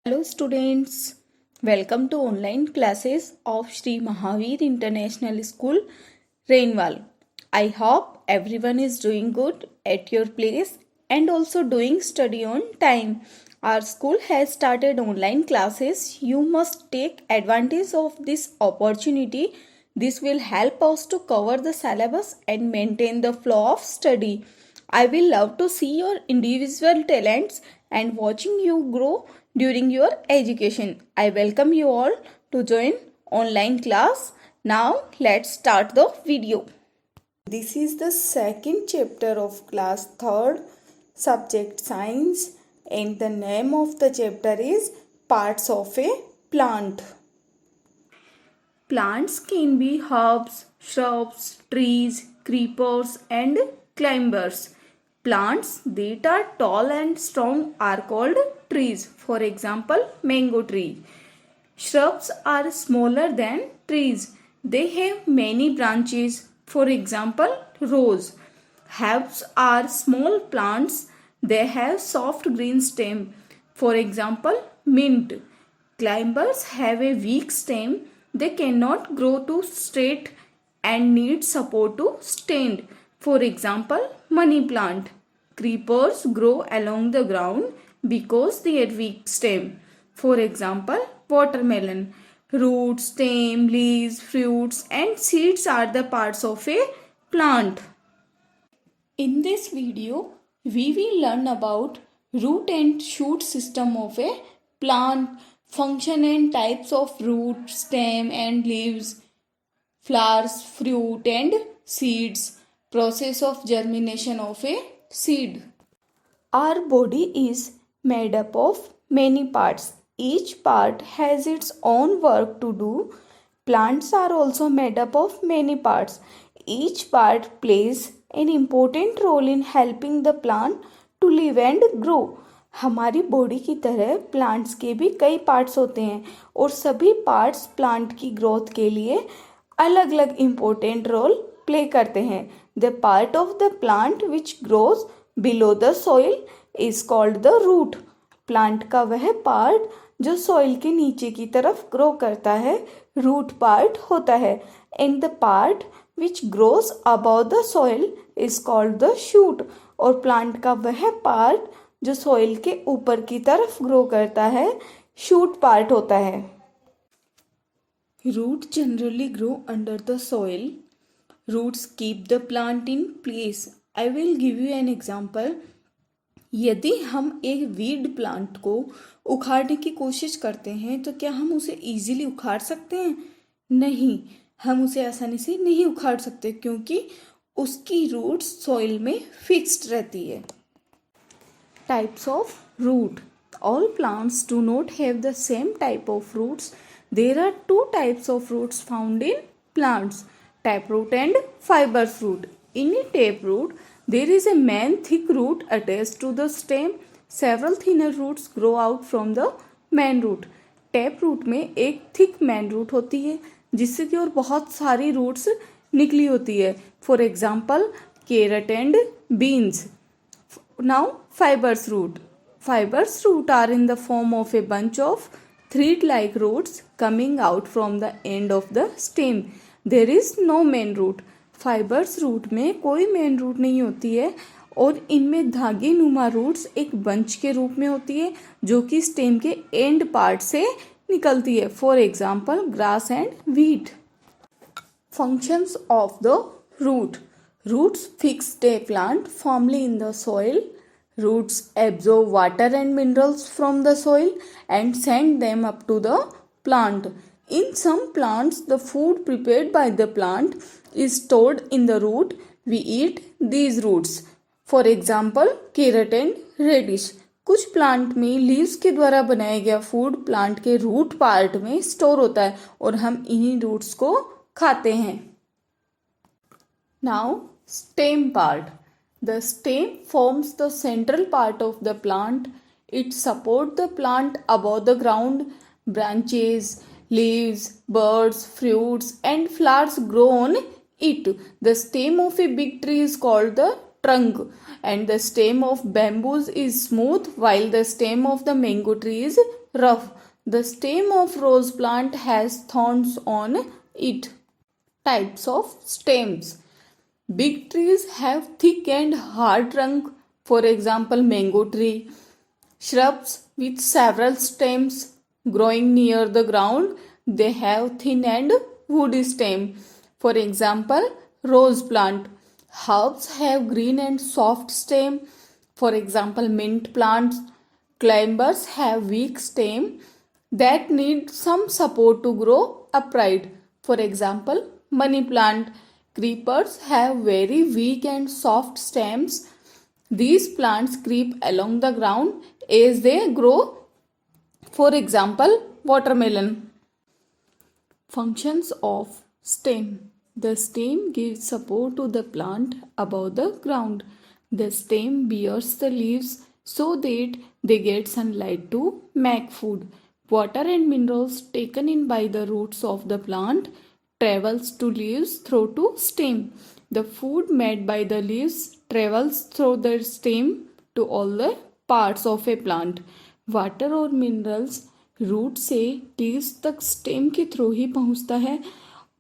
Hello students, welcome to online classes of Sri Mahavir International School, Rainwal. I hope everyone is doing good at your place and also doing study on time. Our school has started online classes. You must take advantage of this opportunity. This will help us to cover the syllabus and maintain the flow of study. I will love to see your individual talents and watching you grow during your education. I welcome you all to join online class. Now let's start the video. This is the second chapter of class 3rd subject science and the name of the chapter is parts of a plant. Plants can be herbs, shrubs, trees, creepers and climbers. Plants that are tall and strong are called trees. For example, mango tree. Shrubs are smaller than trees. They have many branches. For example, rose. Herbs are small plants. They have soft green stem. For example, mint. Climbers have a weak stem. They cannot grow too straight and need support to stand. For example, money plant. Creepers grow along the ground because they are weak stem. For example, watermelon. Roots, stem, leaves, fruits and seeds are the parts of a plant. In this video, we will learn about root and shoot system of a plant, function and types of root, stem and leaves, flowers, fruit and seeds, process of germination of a seed. Our body is made up of many parts. Each part has its own work to do. Plants are also made up of many parts. Each part plays an important role in helping the plant to live and grow. हमारी body की तरह plants के भी कई parts होते हैं और सभी पार्ट्स प्लांट की ग्रोथ के लिए अलग अलग इम्पोर्टेंट रोल प्ले करते हैं. The part of the plant which grows below the soil is called the root. Plant का वह पार्ट जो सॉइल के नीचे की तरफ ग्रो करता है रूट पार्ट होता है. And the part which grows above the soil is called the shoot. और प्लांट का वह पार्ट जो सॉइल के ऊपर की तरफ ग्रो करता है शूट पार्ट होता है. Root generally grow under the soil. Roots keep the plant in place. I will give you an example. यदि हम एक वीड प्लांट को उखाड़ने की कोशिश करते हैं तो क्या हम उसे इजीली उखाड़ सकते हैं? नहीं, हम उसे आसानी से नहीं उखाड़ सकते क्योंकि उसकी रूट्स सॉइल में फिक्स्ड रहती है. Types of root. All plants do not have the same type of roots. There are two types of roots found in plants, taproot and fibrous root. In a taproot, there is a main thick root attached to the stem. Several thinner roots grow out from the main root. Taproot में एक thick main root होती है जिससे कि और बहुत सारी roots निकली होती है. For example, carrot and beans. Now fibrous root. Fibrous root are in the form of a bunch of thread-like roots coming out from the end of the stem. There is no main root. Fibrous root में कोई main root नहीं होती है और इनमें धागे नुमा roots एक बंच के रूप में होती है जो कि स्टेम के एंड पार्ट से निकलती है. For example grass and wheat. Functions of the root. Roots fix a plant firmly in the soil. Roots absorb water and minerals from the soil and send them up to the plant. In some plants, the food prepared by the plant is stored in the root. We eat these roots. For example, carrot and radish. कुछ plant में leaves के द्वारा बनाया गया food plant के root part में store होता है और हम इन्हीं रूट्स को खाते हैं. Now, stem part. The stem forms the central part of the plant. It supports the plant above the ground. Branches, leaves, buds, fruits and flowers grow on it. The stem of a big tree is called the trunk and the stem of bamboos is smooth while the stem of the mango tree is rough. The stem of rose plant has thorns on it. Types of stems. Big trees have thick and hard trunk, for example, mango tree. Shrubs with several stems growing near the ground, they have thin and woody stem. For example, rose plant. Herbs have green and soft stem. For example, mint plants. Climbers have weak stem that need some support to grow upright. For example, money plant. Creepers have very weak and soft stems. These plants creep along the ground as they grow. For example, watermelon. Functions of stem. The stem gives support to the plant above the ground. The stem bears the leaves so that they get sunlight to make food. Water and minerals taken in by the roots of the plant travels to leaves through to stem. The food made by the leaves travels through the stem to all the parts of a plant. Water और minerals root से leaves तक stem के through ही पहुंचता है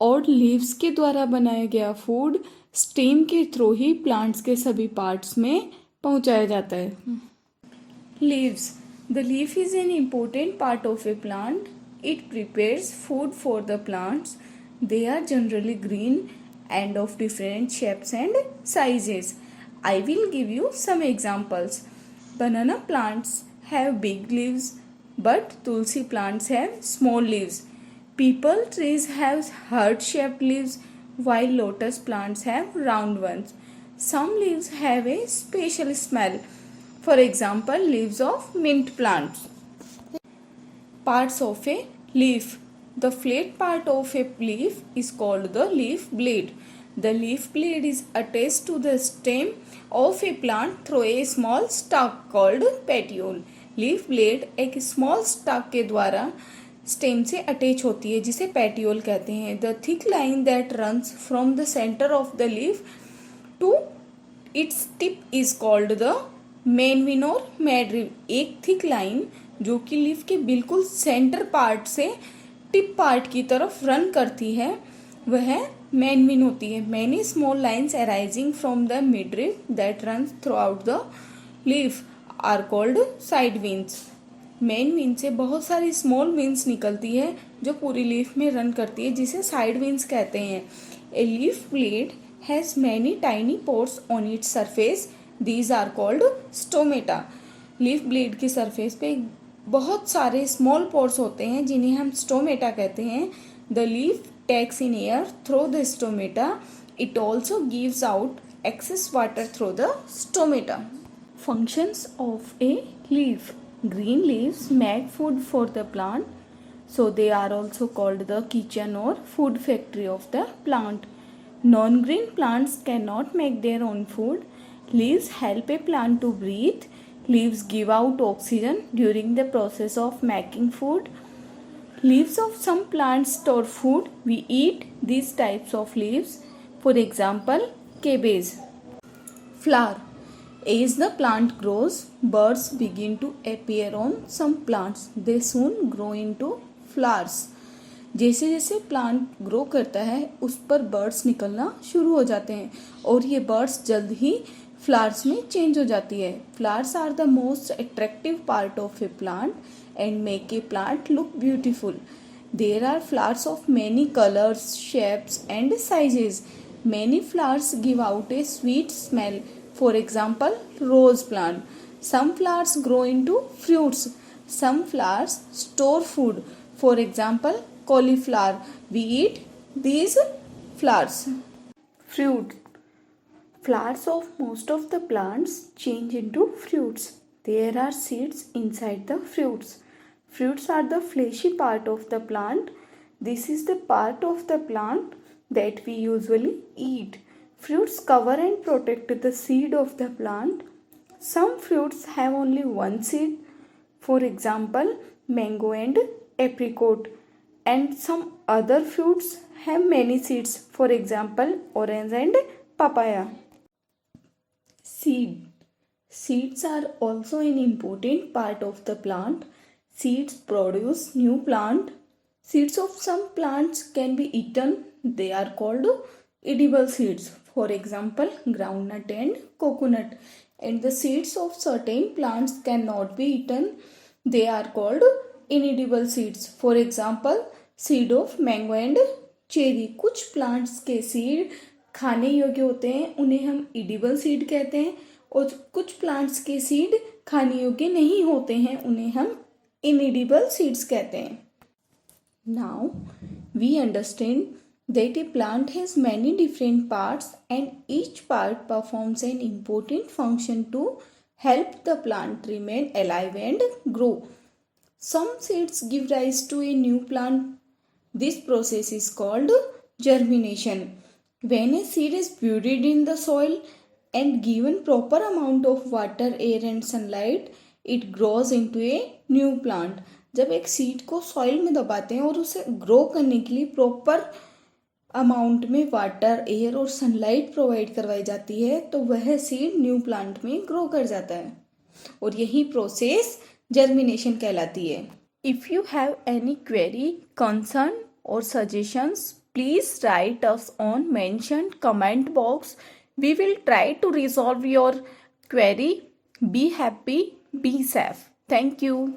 और leaves के द्वारा बनाया गया फूड स्टेम के थ्रू ही प्लांट्स के सभी पार्ट्स में पहुंचाया जाता है. Leaves. The leaf is an important part of a plant. It prepares food for the plants. They are generally green and of different shapes and sizes. I will give you some examples. Banana plants have big leaves, but tulsi plants have small leaves. Peepal trees have heart-shaped leaves, while lotus plants have round ones. Some leaves have a special smell. For example, leaves of mint plants. Parts of a leaf. The flat part of a leaf is called the leaf blade. The leaf blade is attached to the stem of a plant through a small stalk called petiole. Leaf blade एक small stalk के द्वारा stem से attach होती है जिसे petiole कहते हैं. The thick line that runs from the center of the leaf to its tip is called the main vein or midrib. एक thick line जो कि लीफ के बिल्कुल सेंटर पार्ट से टिप पार्ट की तरफ रन करती है वह मेन विन होती है. Many small lines arising from the midrib that run throughout the leaf are called side veins. Main vein से बहुत सारी स्मॉल विंस निकलती है जो पूरी लीफ में रन करती है जिसे साइड विंस कहते हैं. A leaf blade has many tiny pores on its surface. These are called stomata. Leaf blade की सरफेस पे बहुत सारे स्मॉल पोर्स होते हैं जिन्हें हम स्टोमेटा कहते हैं. The leaf takes in air through the stomata. It also gives out excess water through the stomata. Functions of a leaf. Green leaves make food for the plant, so they are also called the kitchen or food factory of the plant. Non-green plants cannot make their own food. Leaves help a plant to breathe. Leaves give out oxygen during the process of making food. Leaves of some plants store food. We eat these types of leaves. For example, cabbage. Flower. As the plant grows, birds begin to appear on some plants. They soon grow into flowers. जैसे जैसे plant grow करता है उस पर birds निकलना शुरू हो जाते हैं और ये बर्ड्स जल्द ही फ्लावर्स में चेंज हो जाती है. Flowers are the most attractive part of a plant and make a plant look beautiful. There are flowers of many colours, shapes and sizes. Many flowers give out a sweet smell. For example, rose plant. Some flowers grow into fruits. Some flowers store food. For example, cauliflower. We eat these flowers. Fruit. Flowers of most of the plants change into fruits. There are seeds inside the fruits. Fruits are the fleshy part of the plant. This is the part of the plant that we usually eat. Fruits cover and protect the seed of the plant. Some fruits have only one seed. For example, mango and apricot. And some other fruits have many seeds. For example, orange and papaya. Seed. Seeds are also an important part of the plant. Seeds produce new plant. Seeds of some plants can be eaten. They are called edible seeds. For example, groundnut and coconut. And the seeds of certain plants cannot be eaten. They are called inedible seeds. For example, seed of mango and cherry. कुछ plants के seed खाने योग्य होते हैं, उन्हें हम edible seed कहते हैं, और कुछ plants के seed खाने योग्य नहीं होते हैं, उन्हें हम inedible seeds कहते हैं. Now we understand that a plant has many different parts and each part performs an important function to help the plant remain alive and grow. Some seeds give rise to a new plant. This process is called germination. When a seed is buried in the soil and given proper amount of water, air and sunlight, it grows into a new plant. जब एक seed को soil में दबाते हैं और उसे grow करने के लिए प्रॉपर अमाउंट में वाटर, एयर और सनलाइट प्रोवाइड करवाई जाती है, तो वह सीड न्यू प्लांट में ग्रो कर जाता है, और यही प्रोसेस जर्मिनेशन कहलाती है. If you have any query, concern और suggestions, please write us on mentioned comment box. We will try to resolve your query. Be happy, be safe. Thank you.